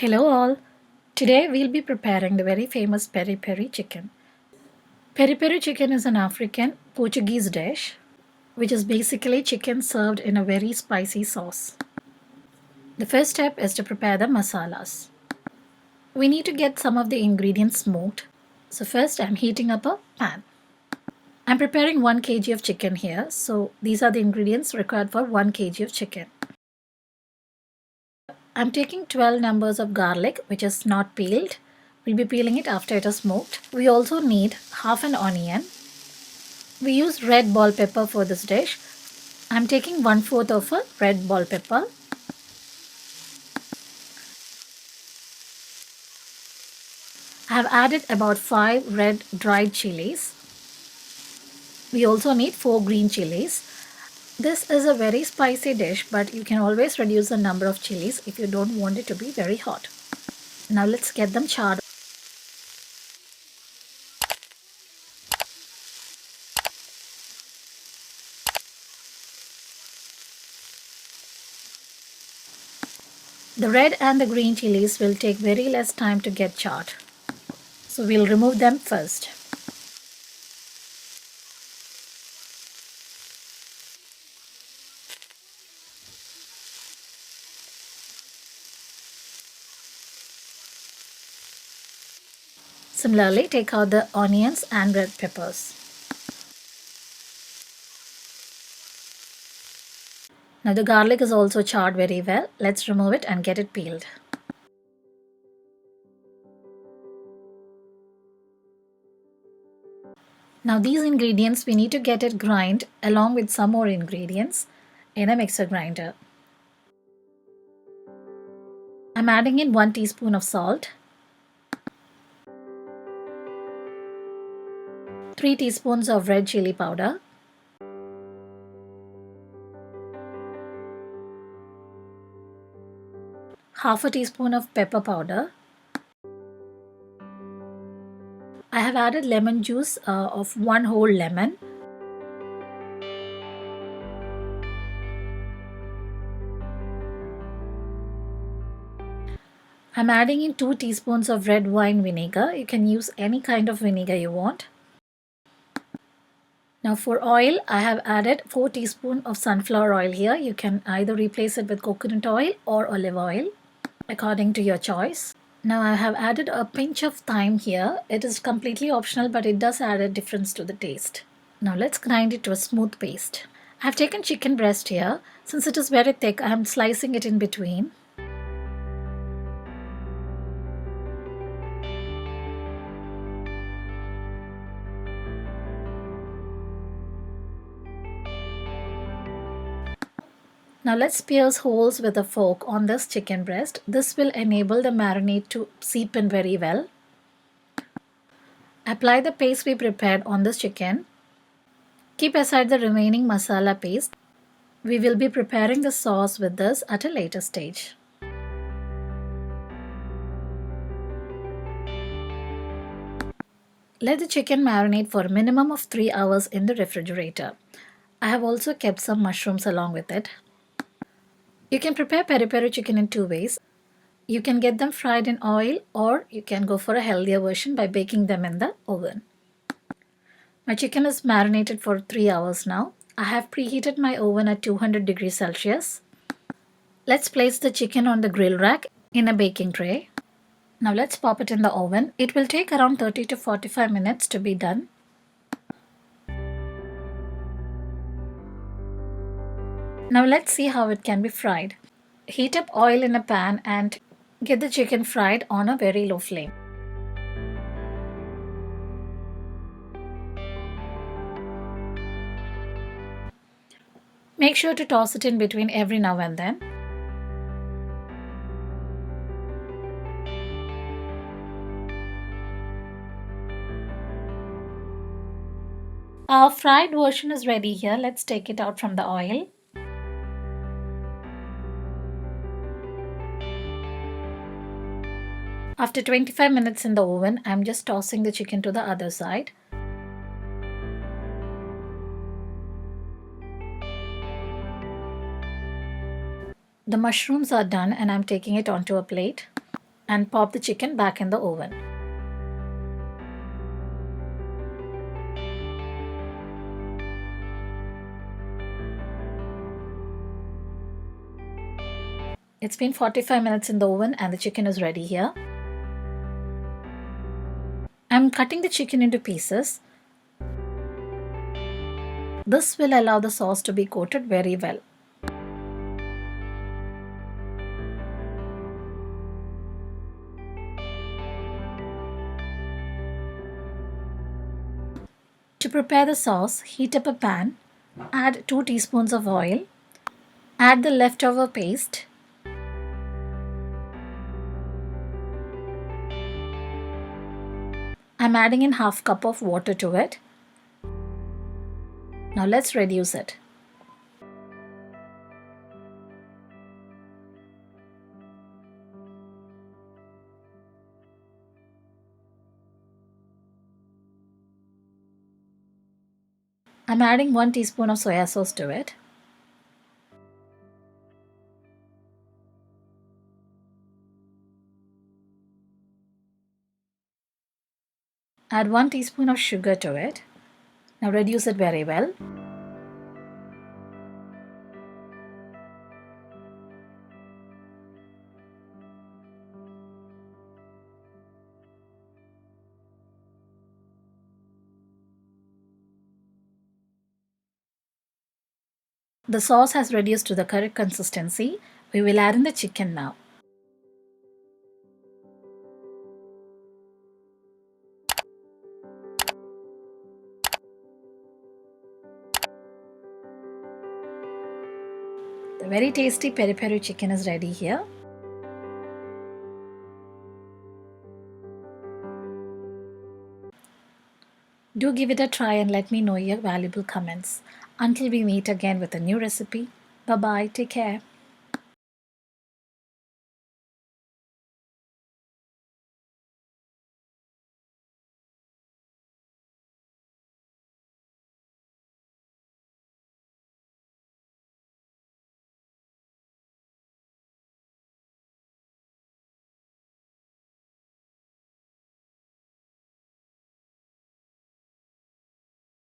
Hello all. Today we'll be preparing the very famous Peri Peri Chicken. Peri Peri Chicken is an African Portuguese dish which is basically chicken served in a very spicy sauce. The first step is to prepare the masalas. We need to get some of the ingredients smoked. So first I'm heating up a pan. I'm preparing 1 kg of chicken here, so these are the ingredients required for 1 kg of chicken. I'm taking 12 numbers of garlic which is not peeled. We'll be peeling it after it is smoked. We also need half an onion. We use red bell pepper for this dish. I'm taking 1/4 of a red bell pepper. I have added about 5 red dried chilies. We also need 4 green chilies. This is a very spicy dish, but you can always reduce the number of chilies if you don't want it to be very hot. Now let's get them charred. The red and the green chilies will take very less time to get charred. So we'll remove them first. Similarly, take out the onions and red peppers. Now the garlic is also charred very well. Let's remove it and get it peeled. Now these ingredients we need to get it grind along with some more ingredients in a mixer grinder. I'm adding in 1 teaspoon of salt, 3 teaspoons of red chili powder, half a teaspoon of pepper powder. I have added lemon juice of 1 whole lemon. I'm adding in 2 teaspoons of red wine vinegar. You can use any kind of vinegar you want. Now for oil, I have added 4 teaspoons of sunflower oil here. You can either replace it with coconut oil or olive oil according to your choice. Now I have added a pinch of thyme here. It is completely optional, but it does add a difference to the taste. Now let's grind it to a smooth paste. I have taken chicken breast here. Since it is very thick, I am slicing it in between. Now let's pierce holes with a fork on this chicken breast. This will enable the marinade to seep in very well. Apply the paste we prepared on this chicken. Keep aside the remaining masala paste. We will be preparing the sauce with this at a later stage. Let the chicken marinate for a minimum of 3 hours in the refrigerator. I have also kept some mushrooms along with it. You can prepare peri peri chicken in 2 ways. You can get them fried in oil, or you can go for a healthier version by baking them in the oven. My chicken is marinated for 3 hours now. I have preheated my oven at 200 degrees Celsius. Let's place the chicken on the grill rack in a baking tray. Now let's pop it in the oven. It will take around 30 to 45 minutes to be done. Now let's see how it can be fried. Heat up oil in a pan and get the chicken fried on a very low flame. Make sure to toss it in between every now and then. Our fried version is ready here. Let's take it out from the oil. After 25 minutes in the oven, I'm just tossing the chicken to the other side. The mushrooms are done and I'm taking it onto a plate and pop the chicken back in the oven. It's been 45 minutes in the oven and the chicken is ready here. I'm cutting the chicken into pieces. This will allow the sauce to be coated very well. To prepare the sauce, heat up a pan, add 2 teaspoons of oil, add the leftover paste, I'm adding in half cup of water to it. Now let's reduce it. I'm adding 1 teaspoon of soya sauce to it. Add 1 teaspoon of sugar to it. Now reduce it very well. The sauce has reduced to the correct consistency. We will add in the chicken now. The very tasty peri peri chicken is ready here. Do give it a try and let me know your valuable comments. Until we meet again with a new recipe. Bye bye. Take care.